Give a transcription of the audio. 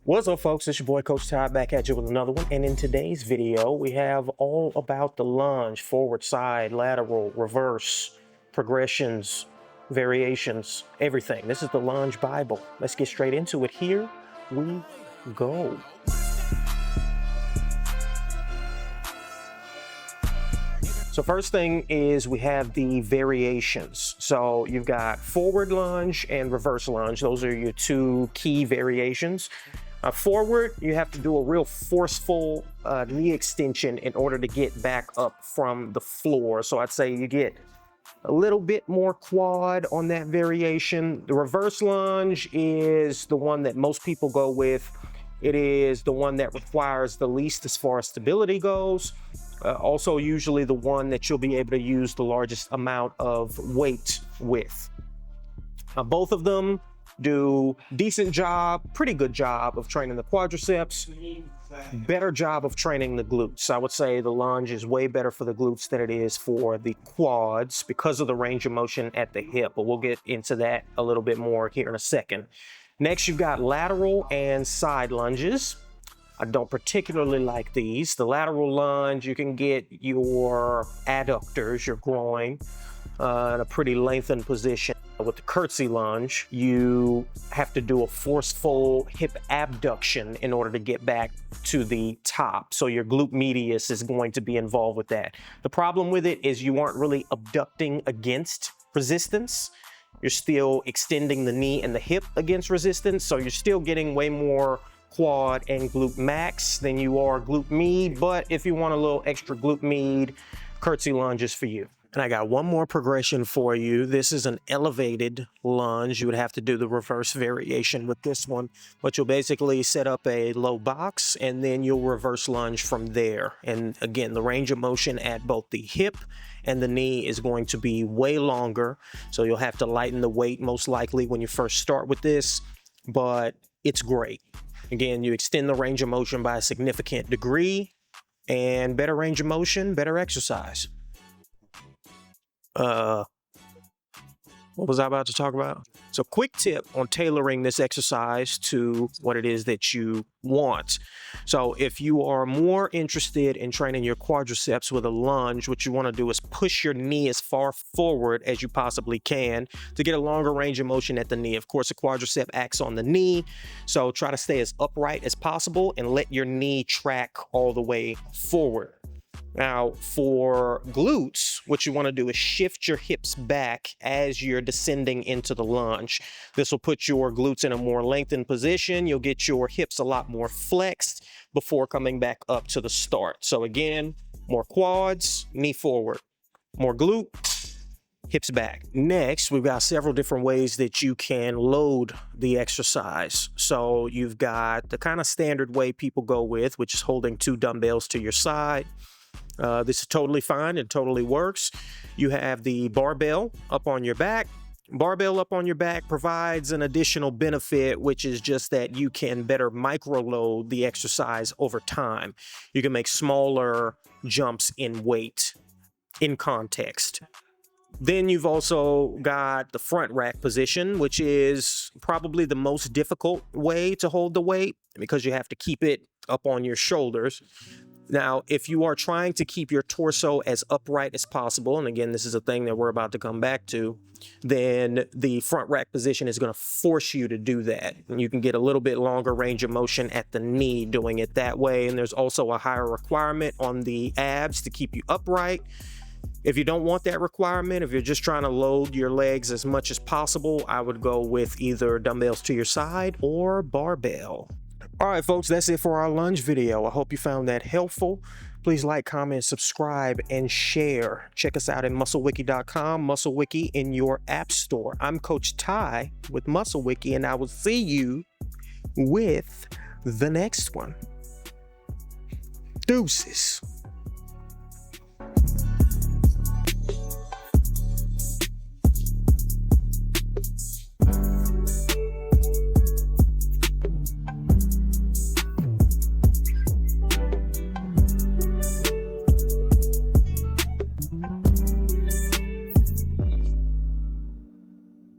What's up, folks? It's your boy Coach Todd back at you with another one. And in today's video, we have all about the lunge, forward, side, lateral, reverse, progressions, variations, everything. This is the Lunge Bible. Let's get straight into it. Here we go. So first thing is we have the variations. So you've got forward lunge and reverse lunge. Those are your two key variations. Forward, you have to do a real forceful knee extension in order to get back up from the floor. So I'd say you get a little bit more quad on that variation. The reverse lunge is the one that most people go with. It is the one that requires the least as far as stability goes. Also usually the one that you'll be able to use the largest amount of weight with. Both of them do decent job, pretty good job of training the quadriceps, better job of training the glutes. I would say the lunge is way better for the glutes than it is for the quads because of the range of motion at the hip, but we'll get into that a little bit more here in a second. Next, you've got lateral and side lunges. I don't particularly like these. The lateral lunge, you can get your adductors, your groin, in a pretty lengthened position. With the curtsy lunge, you have to do a forceful hip abduction in order to get back to the top. So your glute medius is going to be involved with that. The problem with it is you aren't really abducting against resistance. You're still extending the knee and the hip against resistance. So you're still getting way more quad and glute max than you are glute med. But if you want a little extra glute med, curtsy lunge is for you. And I got one more progression for you. This is an elevated lunge. You would have to do the reverse variation with this one, but you'll basically set up a low box and then you'll reverse lunge from there. And again, the range of motion at both the hip and the knee is going to be way longer. So you'll have to lighten the weight most likely when you first start with this, but it's great. Again, you extend the range of motion by a significant degree, and better range of motion, better exercise. What was I about to talk about? So quick tip on tailoring this exercise to what it is that you want. So if you are more interested in training your quadriceps with a lunge, what you want to do is push your knee as far forward as you possibly can to get a longer range of motion at the knee. Of course, the quadricep acts on the knee, so try to stay as upright as possible and let your knee track all the way forward. Now, for glutes, what you want to do is shift your hips back as you're descending into the lunge. This will put your glutes in a more lengthened position. You'll get your hips a lot more flexed before coming back up to the start. So again, more quads, knee forward. More glute, hips back. Next, we've got several different ways that you can load the exercise. So you've got the kind of standard way people go with, which is holding 2 dumbbells to your side. This is totally fine. It totally works. You have the barbell up on your back. Barbell up on your back provides an additional benefit, which is just that you can better micro-load the exercise over time. You can make smaller jumps in weight in context. Then you've also got the front rack position, which is probably the most difficult way to hold the weight because you have to keep it up on your shoulders. Now, if you are trying to keep your torso as upright as possible, and again, this is a thing that we're about to come back to, then the front rack position is going to force you to do that. And you can get a little bit longer range of motion at the knee doing it that way. And there's also a higher requirement on the abs to keep you upright. If you don't want that requirement, if you're just trying to load your legs as much as possible, I would go with either dumbbells to your side or barbell. All right, folks, that's it for our lunge video. I hope you found that helpful. Please like, comment, subscribe, and share. Check us out at MuscleWiki.com, MuscleWiki in your app store. I'm Coach Ty with MuscleWiki, and I will see you with the next one. Deuces.